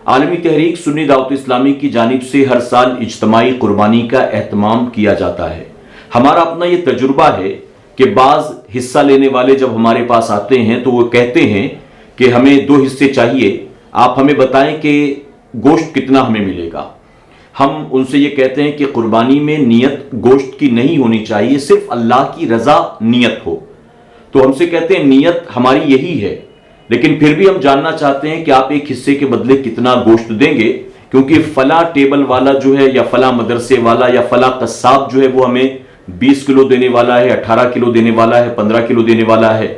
عالمی تحریک سنی دعوت اسلامی کی جانب سے ہر سال اجتماعی قربانی کا اہتمام کیا جاتا ہے۔ ہمارا اپنا یہ تجربہ ہے کہ بعض حصہ لینے والے جب ہمارے پاس آتے ہیں تو وہ کہتے ہیں کہ ہمیں 2 حصے چاہیے، آپ ہمیں بتائیں کہ گوشت کتنا ہمیں ملے گا۔ ہم ان سے یہ کہتے ہیں کہ قربانی میں نیت گوشت کی نہیں ہونی چاہیے، صرف اللہ کی رضا نیت ہو۔ تو ہم سے کہتے ہیں نیت ہماری یہی ہے، لیکن پھر بھی ہم جاننا چاہتے ہیں کہ آپ ایک حصے کے بدلے کتنا گوشت دیں گے، کیونکہ فلاں ٹیبل والا جو ہے یا فلاں مدرسے والا یا فلاں قصاب جو ہے وہ ہمیں 20 کلو دینے والا ہے، 18 کلو دینے والا ہے، 15 کلو دینے والا ہے۔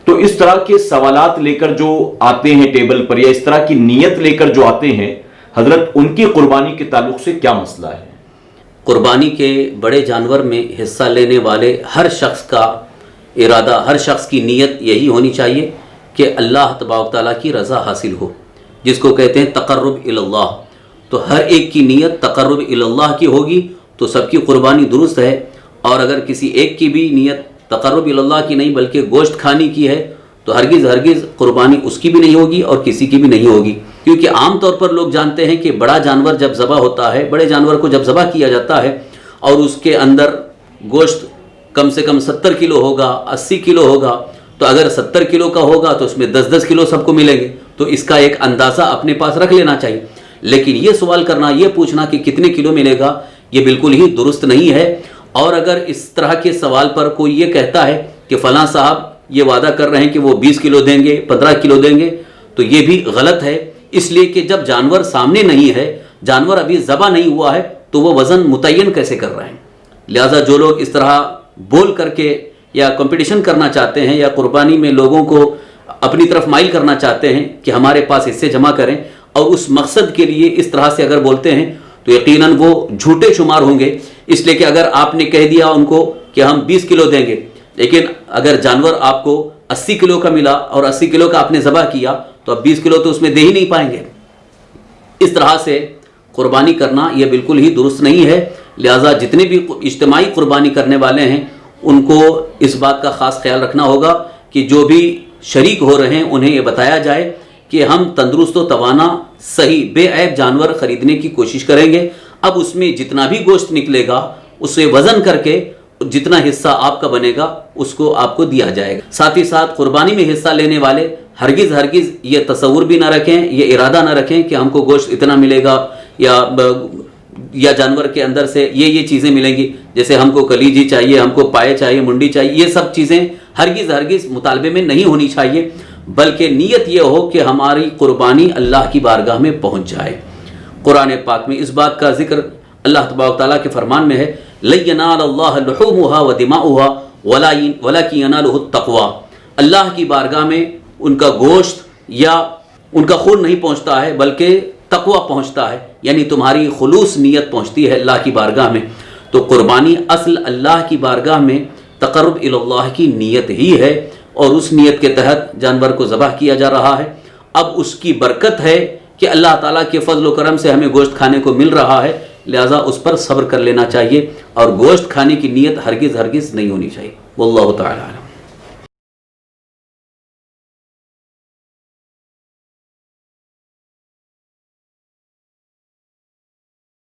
تو اس طرح کے سوالات لے کر جو آتے ہیں ٹیبل پر، یا اس طرح کی نیت لے کر جو آتے ہیں، حضرت ان کی قربانی کے تعلق سے کیا مسئلہ ہے؟ قربانی کے بڑے جانور میں حصہ لینے والے ہر شخص کا ارادہ، ہر شخص کی نیت یہی ہونی چاہیے کہ اللہ تبارک تعالیٰ کی رضا حاصل ہو، جس کو کہتے ہیں تقرب اللہ۔ تو ہر ایک کی نیت تقرب اللہ کی ہوگی تو سب کی قربانی درست ہے، اور اگر کسی ایک کی بھی نیت تقرب اللہ کی نہیں بلکہ گوشت کھانے کی ہے تو ہرگز قربانی اس کی بھی نہیں ہوگی اور کسی کی بھی نہیں ہوگی، کیونکہ عام طور پر لوگ جانتے ہیں کہ بڑا جانور جب ذبح ہوتا ہے، بڑے جانور کو جب ذبح کیا جاتا ہے اور اس کے اندر گوشت کم سے کم 70 کلو ہوگا، 80 کلو ہوگا، تو اگر 70 کلو کا ہوگا تو اس میں 10 کلو سب کو ملیں گے، تو اس کا ایک اندازہ اپنے پاس رکھ لینا چاہیے۔ لیکن یہ سوال کرنا، یہ پوچھنا کہ کتنے کلو ملے گا، یہ بالکل ہی درست نہیں ہے۔ اور اگر اس طرح کے سوال پر کوئی یہ کہتا ہے کہ فلاں صاحب یہ وعدہ کر رہے ہیں کہ وہ 20 کلو دیں گے، 15 کلو دیں گے، تو یہ بھی غلط ہے، اس لیے کہ جب جانور سامنے نہیں ہے، جانور ابھی ذبح نہیں ہوا ہے، تو وہ وزن متعین کیسے کر رہے ہیں؟ لہٰذا جو لوگ اس طرح بول کر کے یا کمپٹیشن کرنا چاہتے ہیں یا قربانی میں لوگوں کو اپنی طرف مائل کرنا چاہتے ہیں کہ ہمارے پاس حصے جمع کریں، اور اس مقصد کے لیے اس طرح سے اگر بولتے ہیں تو یقیناً وہ جھوٹے شمار ہوں گے، اس لیے کہ اگر آپ نے کہہ دیا ان کو کہ ہم 20 کلو دیں گے، لیکن اگر جانور آپ کو 80 کلو کا ملا اور 80 کلو کا آپ نے ذبح کیا تو اب 20 کلو تو اس میں دے ہی نہیں پائیں گے۔ اس طرح سے قربانی کرنا یہ بالکل ہی درست نہیں ہے۔ لہٰذا جتنے بھی اجتماعی قربانی کرنے والے ہیں ان کو اس بات کا خاص خیال رکھنا ہوگا کہ جو بھی شریک ہو رہے ہیں انہیں یہ بتایا جائے کہ ہم تندرست و توانا صحیح بے عیب جانور خریدنے کی کوشش کریں گے۔ اب اس میں جتنا بھی گوشت نکلے گا اسے وزن کر کے جتنا حصہ آپ کا بنے گا اس کو آپ کو دیا جائے گا۔ ساتھ ہی ساتھ قربانی میں حصہ لینے والے ہرگز یہ تصور بھی نہ رکھیں، یہ ارادہ نہ رکھیں کہ ہم کو گوشت اتنا ملے گا یا جانور کے اندر سے یہ چیزیں ملیں گی، جیسے ہم کو کلیجی چاہیے، ہم کو پائے چاہیے، منڈی چاہیے، یہ سب چیزیں ہرگز مطالبے میں نہیں ہونی چاہیے، بلکہ نیت یہ ہو کہ ہماری قربانی اللہ کی بارگاہ میں پہنچ جائے۔ قرآن پاک میں اس بات کا ذکر اللہ تبارک تعالیٰ کے فرمان میں ہے، لَن يَنَالَ اللَّهَ لُحُومُهَا وَدِمَاؤُهَا وَلَكِنْ يَنَالُهُ التَّقْوَىٰ۔ اللہ کی بارگاہ میں ان کا گوشت یا ان کا خون نہیں پہنچتا ہے بلکہ تقویٰ پہنچتا ہے، یعنی تمہاری خلوص نیت پہنچتی ہے اللہ کی بارگاہ میں۔ تو قربانی اصل اللہ کی بارگاہ میں تقرب اللہ کی نیت ہی ہے، اور اس نیت کے تحت جانور کو ذبح کیا جا رہا ہے۔ اب اس کی برکت ہے کہ اللہ تعالیٰ کے فضل و کرم سے ہمیں گوشت کھانے کو مل رہا ہے، لہٰذا اس پر صبر کر لینا چاہیے، اور گوشت کھانے کی نیت ہرگز نہیں ہونی چاہیے۔ واللہ تعالیٰ